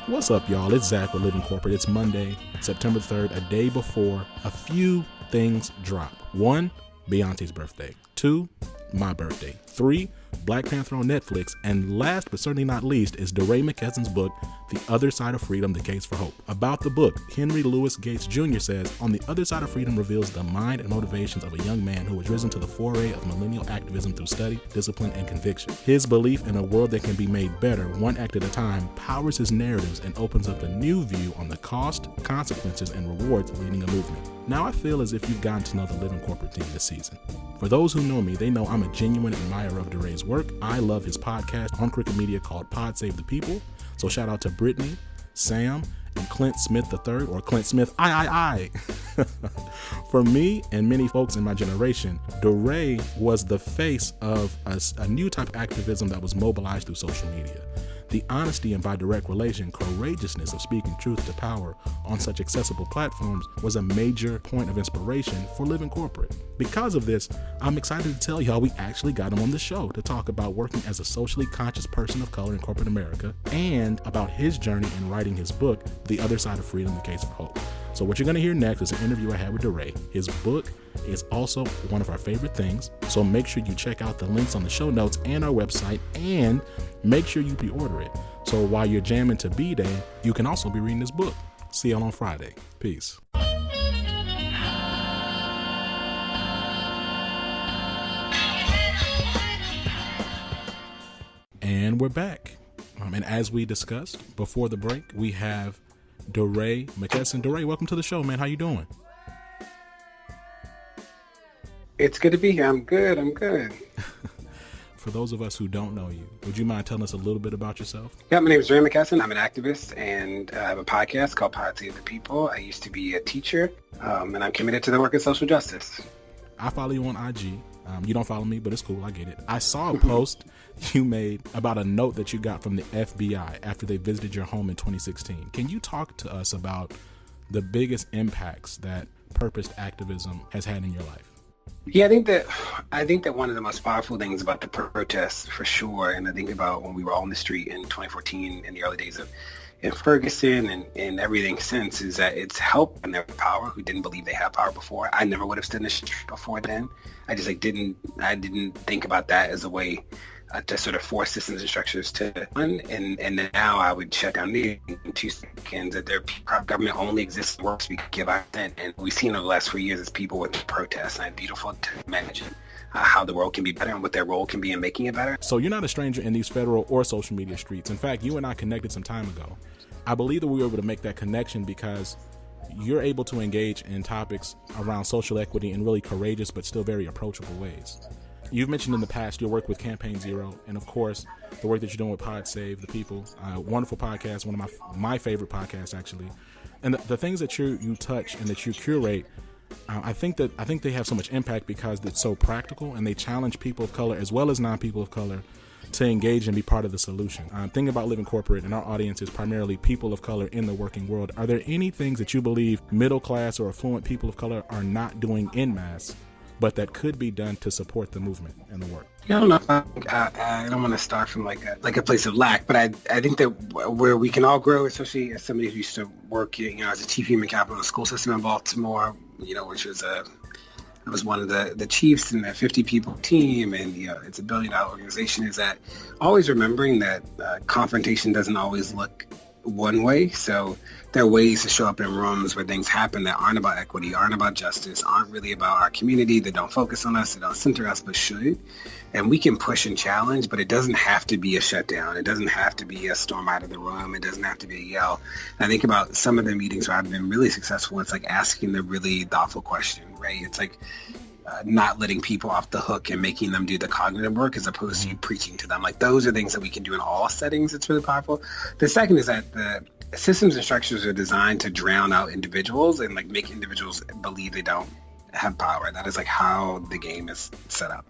What's up, y'all? It's Zach with Living Corporate. It's Monday, September 3rd, a day before a few things drop. 1, Beyonce's birthday. 2, my birthday. 3, Black Panther on Netflix. And last but certainly not least is DeRay Mckesson's book, The Other Side of Freedom, The Case for Hope. About the book, Henry Louis Gates Jr. says, "On the Other Side of Freedom reveals the mind and motivations of a young man who has risen to the foray of millennial activism through study, discipline, and conviction. His belief in a world that can be made better, one act at a time, powers his narratives and opens up a new view on the cost, consequences, and rewards of leading a movement." Now I feel as if you've gotten to know the Living Corporate team this season. For those who know me, they know I'm a genuine admirer of DeRay's work. I love his podcast on Cricket Media called Pod Save the People. So shout out to Brittany, Sam, and Clint Smith III, or Clint Smith, I. For me and many folks in my generation, DeRay was the face of a new type of activism that was mobilized through social media. The honesty and by direct relation, courageousness of speaking truth to power on such accessible platforms was a major point of inspiration for Living Corporate. Because of this, I'm excited to tell y'all we actually got him on the show to talk about working as a socially conscious person of color in corporate America and about his journey in writing his book, The Other Side of Freedom, The Case for Hope. So what you're going to hear next is an interview I had with DeRay. His book is also one of our favorite things, so make sure you check out the links on the show notes and our website, and make sure you pre-order it. So while you're jamming to B-Day, you can also be reading this book. See y'all on Friday. Peace. And we're back. And as we discussed before the break, we have DeRay Mckesson. DeRay, welcome to the show, man. How you doing? It's good to be here. I'm good. For those of us who don't know you, would you mind telling us a little bit about yourself? Yeah, my name is DeRay Mckesson. I'm an activist, and I have a podcast called Pod Save the People. I used to be a teacher, and I'm committed to the work of social justice. I follow you on IG. You don't follow me, but it's cool. I get it. I saw a post you made about a note that you got from the FBI after they visited your home in 2016. Can you talk to us about the biggest impacts that purposed activism has had in your life? Yeah, I think that one of the most powerful things about the protests, for sure, and I think about when we were all in the street in 2014 in the early days of in Ferguson and everything since, is that it's helped in their power who didn't believe they had power before. I never would have stood in the street before then. I just didn't think about that as a way to sort of force systems and structures to run. And now I would shut down the in 2 seconds. That their government only exists once we give our consent. And we've seen over the last 4 years is people with protests. And it's beautiful to imagine how the world can be better and what their role can be in making it better. So you're not a stranger in these federal or social media streets. In fact, you and I connected some time ago. I believe that we were able to make that connection because you're able to engage in topics around social equity in really courageous but still very approachable ways. You've mentioned in the past your work with Campaign Zero, and of course, the work that you're doing with Pod Save the People. Wonderful podcast, one of my favorite podcasts, actually. And the things that you touch and that you curate, I think they have so much impact because it's so practical, and they challenge people of color as well as non-people of color to engage and be part of the solution. Thinking about Living Corporate, and our audience is primarily people of color in the working world. Are there any things that you believe middle class or affluent people of color are not doing en masse, but that could be done to support the movement and the work? Yeah, I don't know. I don't want to start from like a place of lack, but I think that where we can all grow, especially as somebody who used to work, as a chief human capital in the school system in Baltimore, which was I was one of the chiefs in that 50 people team, and it's a $1 billion organization. Is that always remembering that confrontation doesn't always look one way. So there are ways to show up in rooms where things happen that aren't about equity, aren't about justice, aren't really about our community, that don't focus on us, that don't center us, but should. And we can push and challenge, but it doesn't have to be a shutdown. It doesn't have to be a storm out of the room. It doesn't have to be a yell. And I think about some of the meetings where I've been really successful. It's like asking the really thoughtful question, right? It's like not letting people off the hook and making them do the cognitive work as opposed to you preaching to them. Like, those are things that we can do in all settings. It's really powerful. The second is that the systems and structures are designed to drown out individuals and like make individuals believe they don't have power. That is like how the game is set up.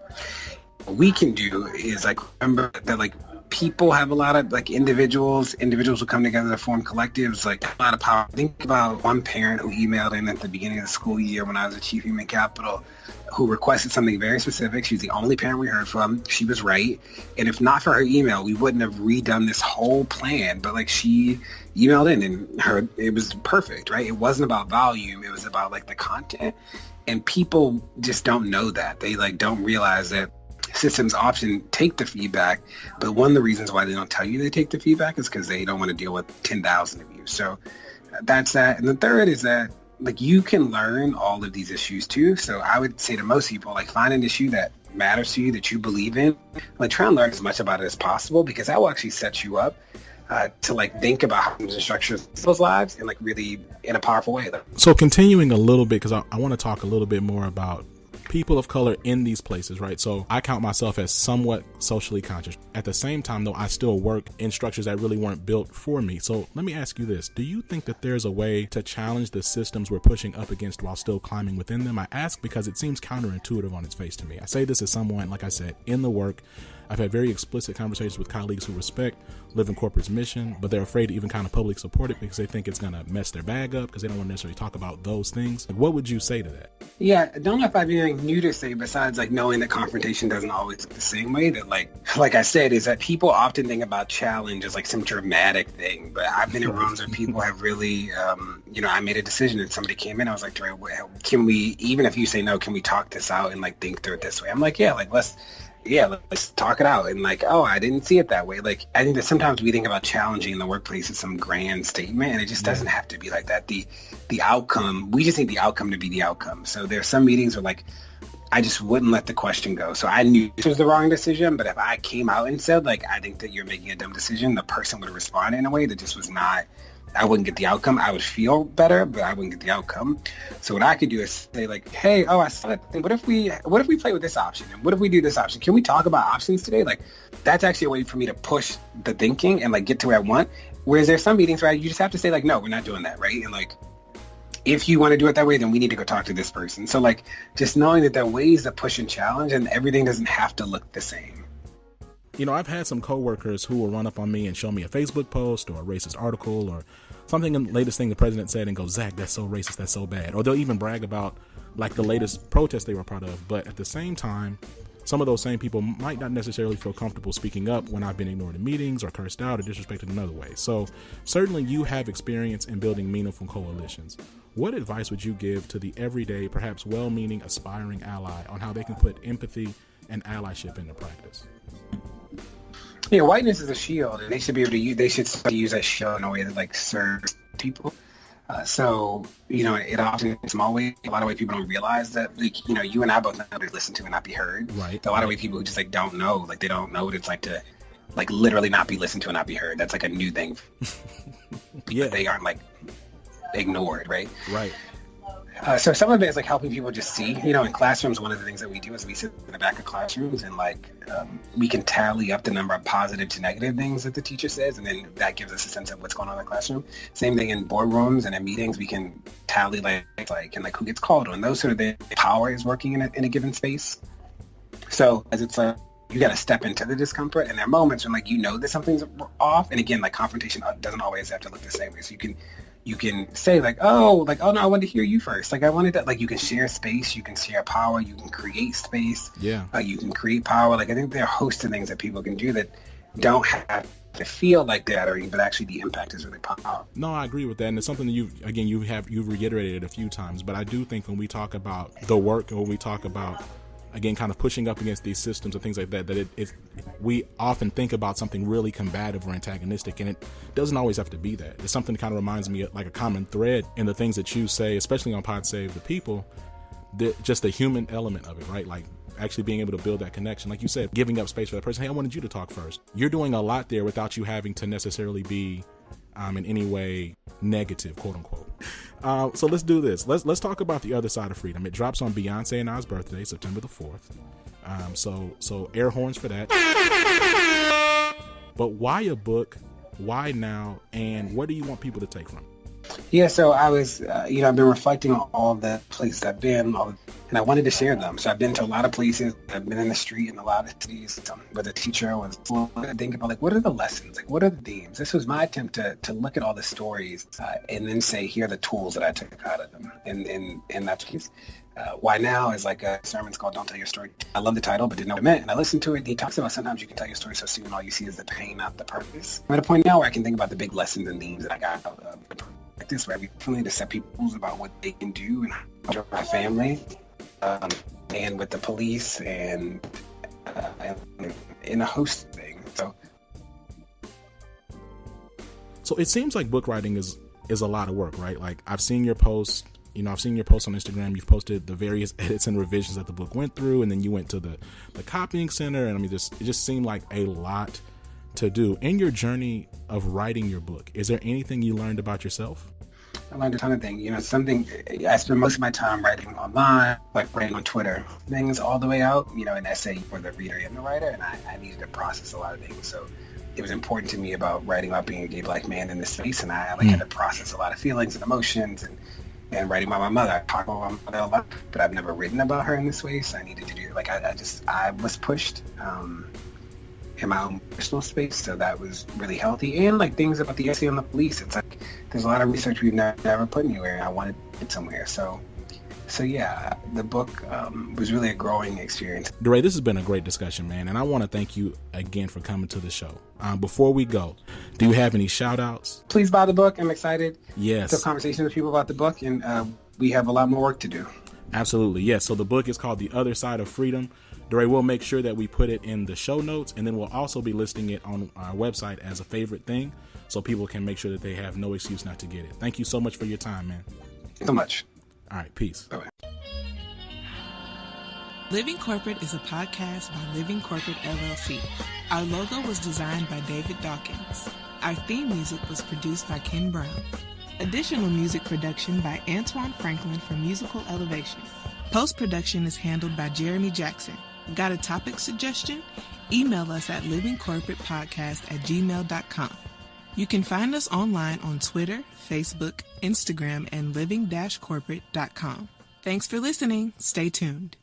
What we can do is like remember that like people have a lot of like individuals will come together to form collectives, like a lot of power. Think about one parent who emailed in at the beginning of the school year when I was at Chief Human Capital, who requested something very specific. She's the only parent we heard from. She was right. And if not for her email, we wouldn't have redone this whole plan. But like, she emailed in and it was perfect, right? It wasn't about volume. It was about like the content. And people just don't know that. They like don't realize that systems often take the feedback, but one of the reasons why they don't tell you they take the feedback is because they don't want to deal with 10,000 of you. So that's that. And the third is that like you can learn all of these issues too. So I would say to most people, like find an issue that matters to you, that you believe in, like try and learn as much about it as possible, because that will actually set you up to like think about how to structure people's lives and like really in a powerful way. So continuing a little bit, because I want to talk a little bit more about people of color in these places, right? So I count myself as somewhat socially conscious. At the same time, though, I still work in structures that really weren't built for me. So let me ask you this. Do you think that there's a way to challenge the systems we're pushing up against while still climbing within them? I ask because it seems counterintuitive on its face to me. I say this as someone, like I said, in the work. I've had very explicit conversations with colleagues who respect Living Corporate's mission, but they're afraid to even kind of publicly support it because they think it's going to mess their bag up, because they don't want to necessarily talk about those things. Like, what would you say to that? Yeah, I don't know if I have anything new to say besides like knowing that confrontation doesn't always look the same way. That like I said, is that people often think about challenge as like some dramatic thing. But I've been in rooms where people have really, I made a decision and somebody came in. I was like, DeRay, can we, even if you say no, can we talk this out and like think through it this way? I'm like, let's talk it out. And like, oh, I didn't see it that way. Like, I think that sometimes we think about challenging in the workplace as some grand statement, and it just doesn't have to be like that. The outcome, we just need the outcome to be the outcome. So there's some meetings where like, I just wouldn't let the question go. So I knew this was the wrong decision, but if I came out and said like, I think that you're making a dumb decision, the person would respond in a way that just was not, I wouldn't get the outcome. I would feel better, but I wouldn't get the outcome. So what I could do is say like, hey, oh, I saw that thing. What if we play with this option? And what if we do this option? Can we talk about options today? Like, that's actually a way for me to push the thinking and like get to where I want. Whereas there's some meetings where you just have to say like, no, we're not doing that, right? And like, if you want to do it that way, then we need to go talk to this person. So like, just knowing that there are ways to push and challenge, and everything doesn't have to look the same. You know, I've had some coworkers who will run up on me and show me a Facebook post or a racist article or something, the latest thing the president said, and go, Zach, that's so racist, that's so bad. Or they'll even brag about like the latest protest they were part of. But at the same time, some of those same people might not necessarily feel comfortable speaking up when I've been ignored in meetings or cursed out or disrespected in another way. So certainly you have experience in building meaningful coalitions. What advice would you give to the everyday, perhaps well-meaning, aspiring ally on how they can put empathy and allyship into practice? Yeah, whiteness is a shield, and they should be able to use that shield in a way that like serves people. So, it often in small ways, a lot of ways people don't realize that, like, you and I both know to listen to and not be heard. Right. So a lot of ways people who just like don't know, like they don't know what it's like to like literally not be listened to and not be heard. That's like a new thing. Yeah. They aren't like ignored, right? Right. So some of it is like helping people just see, in classrooms, one of the things that we do is we sit in the back of classrooms and like we can tally up the number of positive to negative things that the teacher says, and then that gives us a sense of what's going on in the classroom. Same thing in boardrooms and in meetings, we can tally like who gets called on. Those sort of things. Power is working in a given space. So as it's like, you got to step into the discomfort, and there are moments when like that something's off, and again, like confrontation doesn't always have to look the same way. So you can say like, oh no, I wanted to hear you first. Like I wanted that. Like you can share space, you can share power, you can create space. Yeah. You can create power. Like I think there are a host of things that people can do that don't have to feel like gathering, but actually the impact is really powerful. No, I agree with that, and it's something that you've reiterated it a few times. But I do think when we talk about the work, or when we talk about, again, kind of pushing up against these systems and things like that, we often think about something really combative or antagonistic, and it doesn't always have to be that. It's something that kind of reminds me of like a common thread in the things that you say, especially on Pod Save the People, just the human element of it, right? Like actually being able to build that connection. Like you said, giving up space for that person. Hey, I wanted you to talk first. You're doing a lot there without you having to necessarily be in any way negative, quote unquote. So let's do this. Let's talk about the other side of freedom. It drops on Beyonce and I's birthday, September the 4th. So air horns for that. But why a book? Why now? And what do you want people to take from it? Yeah, so I was, I've been reflecting on all the places I've been, and I wanted to share them. So I've been to a lot of places. I've been in the street in a lot of cities with a teacher. I was thinking about, like, what are the lessons? Like, what are the themes? This was my attempt to look at all the stories and then say, here are the tools that I took out of them. And that's Why Now is like a sermon's called Don't Tell Your Story. I love the title, but didn't know what it meant. And I listened to it. He talks about sometimes you can tell your story so soon all you see is the pain, not the purpose. I'm at a point now where I can think about the big lessons and themes that I got out of the practice, where we definitely to set people rules about what they can do and how my family, and with the police and in a host of things. So it seems like book writing is a lot of work, right? Like I've seen your posts. I've seen your posts on Instagram. You've posted the various edits and revisions that the book went through, and then you went to the copying center. And I mean, it just seemed like a lot to do. In your journey of writing your book, is there anything you learned about yourself? I learned a ton of things. Something I spend most of my time writing online, like writing on Twitter, things all the way out, an essay for the reader and the writer, and I needed to process a lot of things. So it was important to me about writing about being a gay Black man in this space, and I had to process a lot of feelings and emotions and writing about my mother. I talk about my mother a lot, but I've never written about her in this way, so I needed to do it. Like I was pushed in my own personal space, so that was really healthy. And like things about the essay on the police, it's like there's a lot of research we've never put anywhere, and I wanted to put somewhere. So yeah, the book was really a growing experience. DeRay, this has been a great discussion, man, and I want to thank you again for coming to the show. Before we go, do you have any shout outs? Please buy the book. I'm excited to have conversations with people about the book, and we have a lot more work to do. Absolutely, yes. So the book is called The Other Side of Freedom. DeRay, we'll make sure that we put it in the show notes, and then we'll also be listing it on our website as a favorite thing, so people can make sure that they have no excuse not to get it. Thank you so much for your time, man. Thank you so much. All right, peace. Bye-bye. Living Corporate is a podcast by Living Corporate LLC. Our logo was designed by David Dawkins. Our theme music was produced by Ken Brown. Additional music production by Antoine Franklin for Musical Elevation. Post-production is handled by Jeremy Jackson. Got a topic suggestion? Email us at livingcorporatepodcast@gmail.com. You can find us online on Twitter, Facebook, Instagram, and living-corporate.com. Thanks for listening. Stay tuned.